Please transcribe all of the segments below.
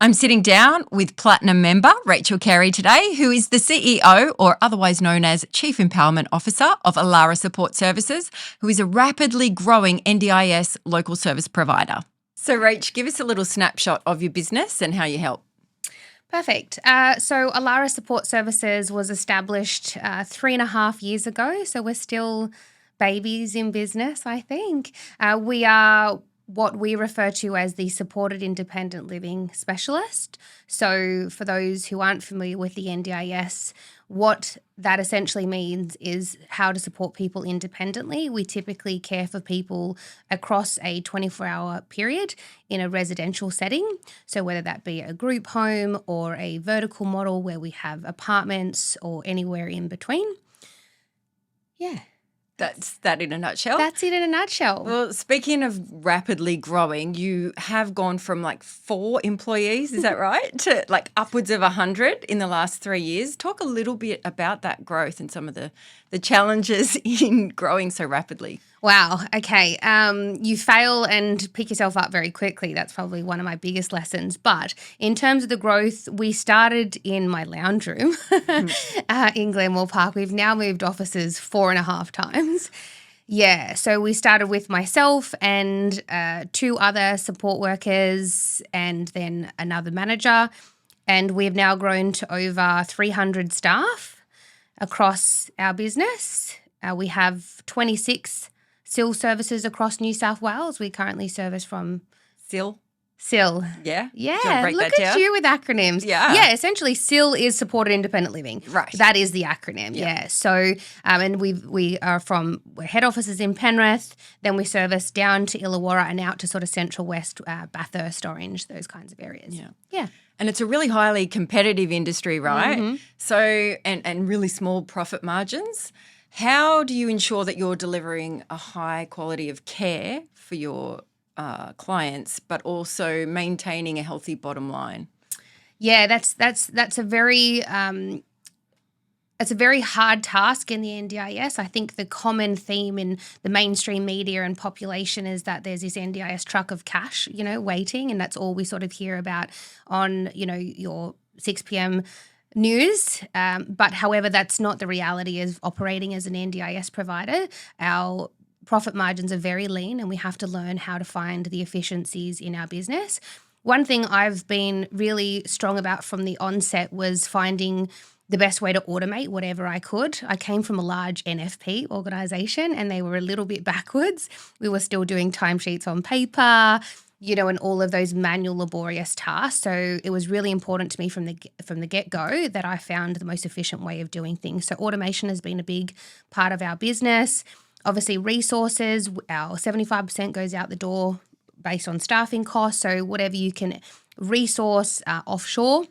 I'm sitting down with Platinum member Rachel Carey today, who is the CEO, or otherwise known as Chief Empowerment Officer of Allara Support Services, who is a rapidly growing NDIS local service provider. So, Rach, give us a little snapshot of your business and how you help. Perfect. So Allara Support Services was established 3.5 years ago. So we're still babies in business, I think. We are what we refer to as the supported independent living specialist. So for those who aren't familiar with the NDIS, what that essentially means is how to support people independently. We typically care for people across a 24-hour period in a residential setting. So whether that be a group home or a vertical model where we have apartments or anywhere in between. Yeah. That's that in a nutshell. That's it in a nutshell. Well, speaking of rapidly growing, you have gone from like 4 employees, is that right, to like upwards of 100 in the last 3 years. Talk a little bit about that growth and some of the challenges in growing so rapidly. Wow. Okay. You fail and pick yourself up very quickly. That's probably one of my biggest lessons. But in terms of the growth, we started in my lounge room in Glenmore Park. We've now moved offices 4.5 times. Yeah. So we started with myself and 2 other support workers and then another manager. And we've now grown to over 300 staff across our business. We have 26 SIL services across New South Wales. We currently service from SIL. Yeah. Yeah. Look at you with acronyms. Yeah. Essentially SIL is supported independent living. Right. That is the acronym. Yeah. So, and we're head offices in Penrith, then we service down to Illawarra and out to sort of Central West, Bathurst, Orange, those kinds of areas. Yeah. And it's a really highly competitive industry, right? Mm-hmm. So, and really small profit margins. How do you ensure that you're delivering a high quality of care for your clients, but also maintaining a healthy bottom line? Yeah, that's a very it's a very hard task in the NDIS. I think the common theme in the mainstream media and population is that there's this NDIS truck of cash, waiting, and that's all we sort of hear about on, your 6 p.m. news. But however, that's not the reality of operating as an NDIS provider. Our profit margins are very lean and we have to learn how to find the efficiencies in our business. One thing I've been really strong about from the onset was finding the best way to automate whatever I could. I came from a large NFP organisation and they were a little bit backwards. We were still doing timesheets on paper, and all of those manual laborious tasks. So it was really important to me from the get-go that I found the most efficient way of doing things. So automation has been a big part of our business. Obviously resources, our 75% goes out the door based on staffing costs. So whatever you can resource offshore.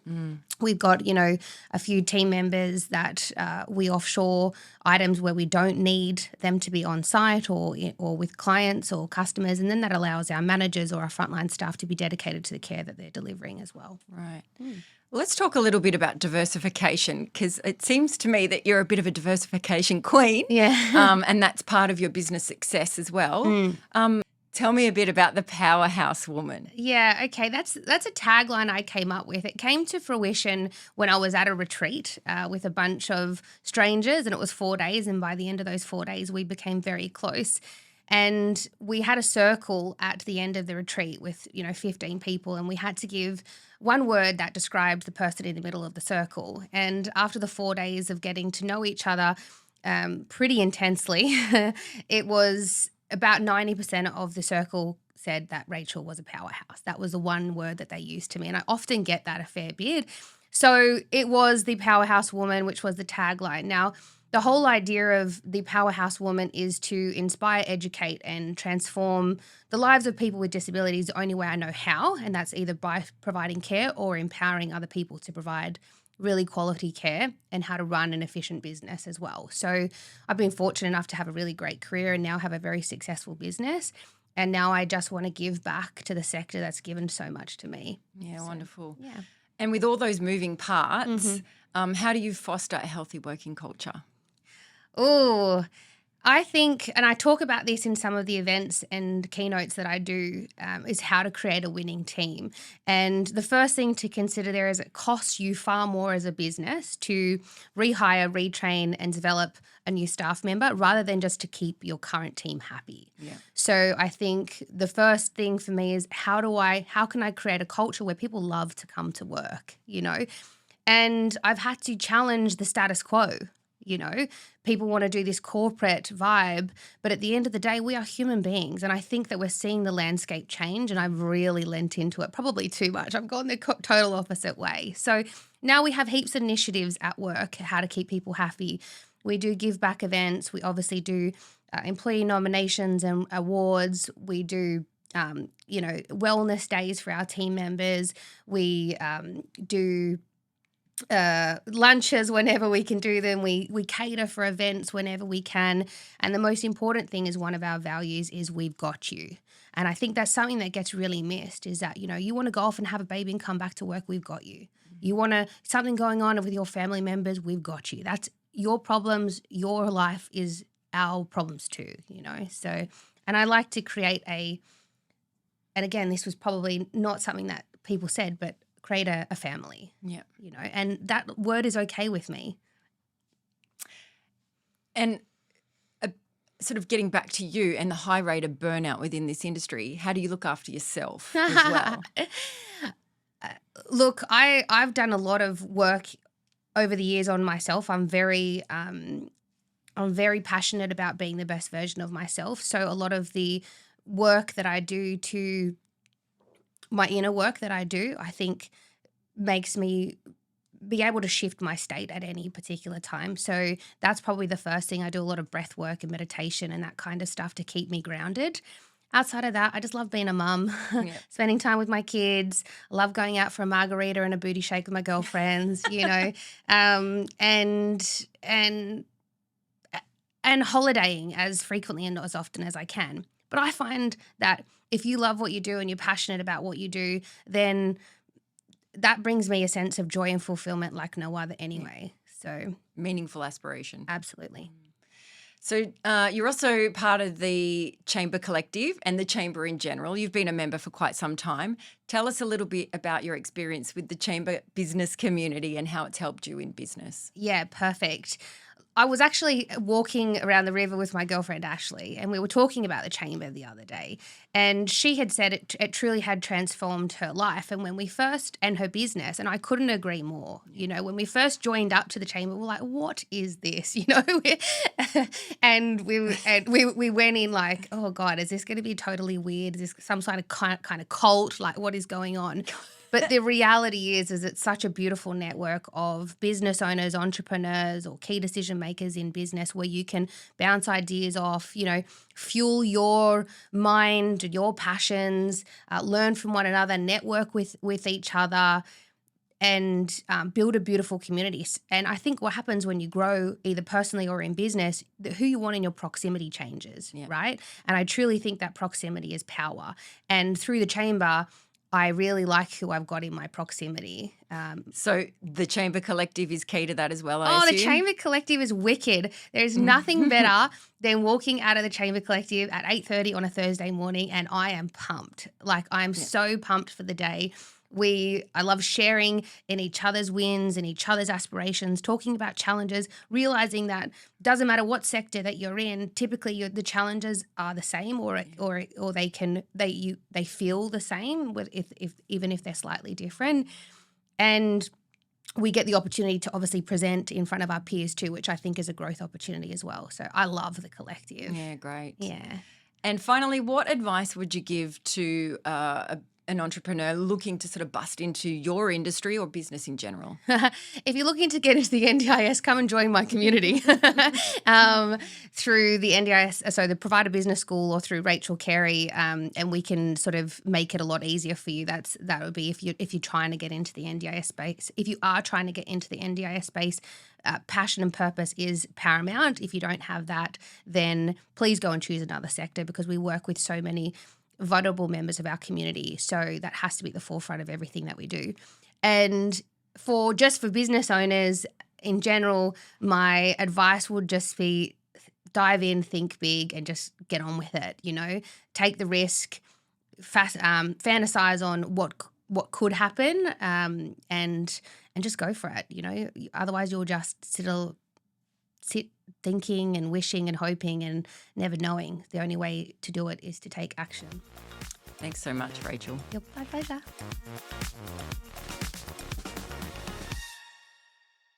We've got, a few team members that we offshore items where we don't need them to be on site or with clients or customers, and then that allows our managers or our frontline staff to be dedicated to the care that they're delivering as well. Right. Let's talk a little bit about diversification, because it seems to me that you're a bit of a diversification queen. Yeah. And that's part of your business success as well. Tell me a bit about the Powerhouse woman. Yeah, okay. That's a tagline I came up with. It came to fruition when I was at a retreat with a bunch of strangers, and it was 4 days, and by the end of those 4 days we became very close. And we had a circle at the end of the retreat with, 15 people, and we had to give one word that described the person in the middle of the circle. And after the 4 days of getting to know each other pretty intensely, it was about 90% of the circle said that Rachel was a powerhouse. That was the one word that they used to me, and I often get that a fair bit. So it was the powerhouse woman, which was the tagline. Now, the whole idea of the powerhouse woman is to inspire, educate, and transform the lives of people with disabilities the only way I know how, and that's either by providing care or empowering other people to provide really quality care and how to run an efficient business as well. So I've been fortunate enough to have a really great career and now have a very successful business. And now I just want to give back to the sector that's given so much to me. Yeah, wonderful. Yeah. And with all those moving parts, how do you foster a healthy working culture? Oh, I think, and I talk about this in some of the events and keynotes that I do, is how to create a winning team. And the first thing to consider there is it costs you far more as a business to rehire, retrain, and develop a new staff member rather than just to keep your current team happy. Yeah. So I think the first thing for me is how can I create a culture where people love to come to work, And I've had to challenge the status quo. People want to do this corporate vibe, but at the end of the day, we are human beings. And I think that we're seeing the landscape change, and I've really lent into it, probably too much. I've gone the total opposite way. So now we have heaps of initiatives at work, how to keep people happy. We do give back events. We obviously do employee nominations and awards. We do wellness days for our team members. We do lunches whenever we can do them. We cater for events whenever we can. And the most important thing is one of our values is we've got you. And I think that's something that gets really missed is that, you want to go off and have a baby and come back to work, we've got you. You want something going on with your family members, we've got you. That's your problems. Your life is our problems too, So, and I like to create and again, this was probably not something that people said, but create a family. Yeah. And that word is okay with me. And sort of getting back to you and the high rate of burnout within this industry, how do you look after yourself as well? Look, I've done a lot of work over the years on myself. I'm very passionate about being the best version of myself. So a lot of the work that I do to my inner work that I do, I think makes me be able to shift my state at any particular time. So that's probably the first thing. I do a lot of breath work and meditation and that kind of stuff to keep me grounded. Outside of that, I just love being a mum, spending time with my kids. I love going out for a margarita and a booty shake with my girlfriends, and holidaying as frequently and as often as I can. But I find that if you love what you do and you're passionate about what you do, then that brings me a sense of joy and fulfillment like no other anyway. So meaningful aspiration. Absolutely. So you're also part of the Chamber Collective and the Chamber in general. You've been a member for quite some time. Tell us a little bit about your experience with the Chamber business community and how it's helped you in business. Yeah, perfect. I was actually walking around the river with my girlfriend, Ashley, and we were talking about the Chamber the other day. And she had said it truly had transformed her life. And when we first, and her business, and I couldn't agree more, when we first joined up to the Chamber, we were like, what is this? And we went in like, oh God, is this going to be totally weird? Is this some kind of cult? Like what is going on? But the reality is it's such a beautiful network of business owners, entrepreneurs, or key decision makers in business where you can bounce ideas off, fuel your mind, your passions, learn from one another, network with each other, and build a beautiful community. And I think what happens when you grow either personally or in business, who you want in your proximity changes, right? And I truly think that proximity is power. And through the Chamber, I really like who I've got in my proximity. So the Chamber Collective is key to that as well, I assume? The Chamber Collective is wicked. There's nothing better than walking out of the Chamber Collective at 8:30 on a Thursday morning, and I am pumped. Like I'm so pumped for the day. I love sharing in each other's wins and each other's aspirations, talking about challenges, realizing that doesn't matter what sector that you're in, typically the challenges are the same or they feel the same even if they're slightly different. And we get the opportunity to obviously present in front of our peers too, which I think is a growth opportunity as well. So I love the collective. Yeah, great. Yeah. And finally, what advice would you give to an entrepreneur looking to sort of bust into your industry or business in general? If you're looking to get into the NDIS, come and join my community through the NDIS, so the Provider Business School, or through Rachel Carey, and we can sort of make it a lot easier for you. That would be if you're trying to get into the NDIS space. If you are trying to get into the NDIS space, passion and purpose is paramount. If you don't have that, then please go and choose another sector, because we work with so many vulnerable members of our community. So that has to be at the forefront of everything that we do. And for business owners in general, my advice would just be dive in, think big, and just get on with it. Take the risk, fantasize on what could happen, and just go for it. Otherwise you'll just sit thinking and wishing and hoping and never knowing. The only way to do it is to take action. Thanks so much, Rachel. Yep, my pleasure.